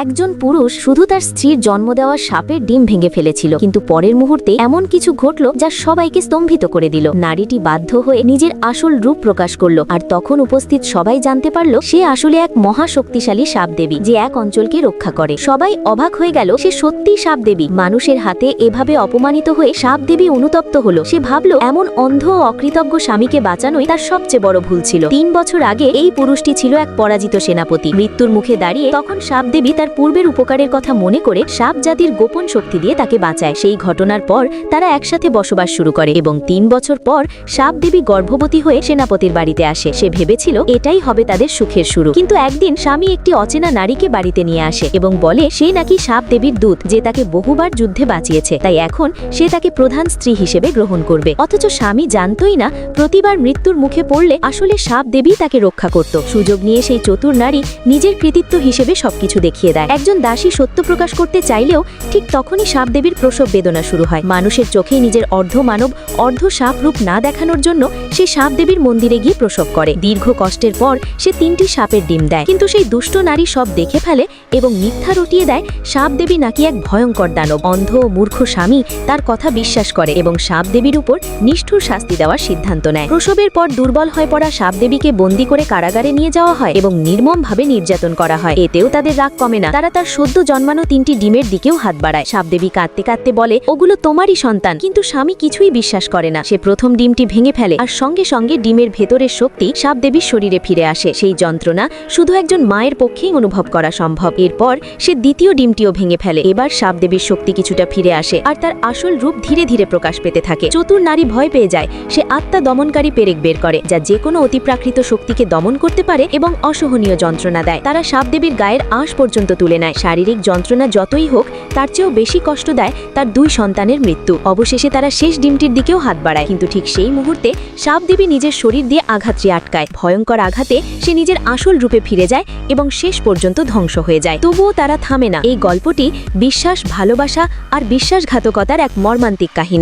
একজন পুরুষ শুধু তার স্ত্রীর জন্ম দেওয়া সাপের ডিম ভেঙে ফেলেছিল, কিন্তু পরের মুহূর্তে এমন কিছু ঘটল যা সবাইকে স্তম্ভিত করে দিল। নারীটি বাধ্য হয়ে নিজের আসল রূপ প্রকাশ করলো, আর তখন উপস্থিত সবাই জানতে পারল সে আসলে এক মহাশক্তিশালী সাপ দেবী, যে এক অঞ্চলকে রক্ষা করে। সবাই অবাক হয়ে গেল, সে সত্যি সাপ দেবী। মানুষের হাতে এভাবে অপমানিত হয়ে সাপ দেবী অনুতপ্ত হলো। সে ভাবল এমন অন্ধ ও অকৃতজ্ঞ স্বামীকে বাঁচানোই তার সবচেয়ে বড় ভুল ছিল। 3 বছর আগে এই পুরুষটি ছিল এক পরাজিত সেনাপতি। মৃত্যুর মুখে দাঁড়িয়ে তখন সাপ দেবী তার পূর্বের উপকারের কথা মনে করে সাপ জাতির গোপন শক্তি দিয়ে তাকে বাঁচায়। সেই ঘটনার পর তারা একসাথে বসবাস শুরু করে এবং 3 বছর পর সাপ দেবী গর্ভবতী হয়ে সেনাপতির বাড়িতে আসে। সে ভেবেছিল এটাই হবে তাদের সুখের শুরু, কিন্তু একদিন স্বামী একটি অচেনা নারীকে বাড়িতে নিয়ে আসে এবং বলে সে নাকি সাপ দেবীর দূত, যে তাকে বহুবার যুদ্ধে বাঁচিয়েছে, তাই এখন সে তাকে প্রধান স্ত্রী হিসেবে গ্রহণ করবে। অথচ স্বামী জানতই না প্রতিবার মৃত্যুর মুখে পড়লে আসলে সাপ দেবী তাকে রক্ষা করত। সুযোগ নিয়ে সেই চতুর নারী নিজের কৃতিত্ব হিসেবে সবকিছু দেখিয়ে দেয়। একজন দাসী সত্য প্রকাশ করতে চাইলেও ঠিক তখনই সাপ দেবীর প্রসব বেদনা শুরু হয়। মানুষের চোখে নিজের অর্ধ মানব অর্ধ সাপ রূপ না দেখানোর জন্য সে সাপ দেবীর মন্দিরে গিয়ে প্রসব করে। দীর্ঘ কষ্টের পর সে 3টি সাপের ডিম দেয়, কিন্তু সেই দুষ্ট নারী সব দেখে ফেলে এবং মিথ্যা রটিয়ে দেয় সাপ দেবী নাকি এক ভয়ঙ্কর দানব। অন্ধ ও মূর্খ স্বামী তার কথা বিশ্বাস করে এবং সাপ দেবীর উপর নিষ্ঠুর শাস্তি দেওয়ার সিদ্ধান্ত নেয়। প্রসবের পর দুর্বল হয়ে পড়া সাপ দেবীকে বন্দী করে কারাগারে নিয়ে যাওয়া হয় এবং নির্মমভাবে নির্যাতন করা হয়। এতেও তাদের রাগ কমে না, তারা তার সদ্য জন্মানো 3টি ডিমের দিকেও হাত বাড়ায়। সাপ দেবী কাঁদতে কাঁদতে বলে ওগুলো তোমারই সন্তান, কিন্তু স্বামী কিছুই বিশ্বাস করে না। সে প্রথম ডিমটি ভেঙে ফেলে আর সঙ্গে সঙ্গে ডিমের ভেতরের শক্তি সাপ দেবীর শরীরে ফিরে আসে। সেই যন্ত্রণা শুধু একজন মায়ের পক্ষেই অনুভব করা সম্ভব। এরপর সে দ্বিতীয় ডিমটিও ভেঙে ফেলে। এবার সাপ দেবীর শক্তি কিছুটা ফিরে আসে আর তার আসল রূপ ধীরে ধীরে প্রকাশ পেতে থাকে। চতুর নারী ভয় পেয়ে যায়। সে আত্মা দমনকারী পেরেক বের করে, যা যে কোনো অতিপ্রাকৃত শক্তিকে দমন করতে পারে এবং অসহনীয় যন্ত্রণা দেয়। তারা সাপ দেবীর গায়ের আঁশ পর্যন্ত তুলে নেয়। শারীরিক যন্ত্রণা যতই হোক, তার চেয়েও বেশি কষ্ট দেয় তার 2 সন্তানের মৃত্যু। অবশেষে তারা শেষ ডিমটির দিকেও হাত বাড়ায়, কিন্তু ঠিক সেই মুহূর্তে সাপ দেবী নিজের শরীর দিয়ে আঘাতটি আটকায়। ভয়ঙ্কর আঘাতে সে নিজের আসল রূপে ফিরে যায় এবং শেষ পর্যন্ত ধ্বংস হয়ে যায়। তবুও তারা থামে না। এই গল্পটি বিশ্বাস, ভালোবাসা আর বিশ্বাসঘাতকতার এক মর্মান্তিক কাহিনী।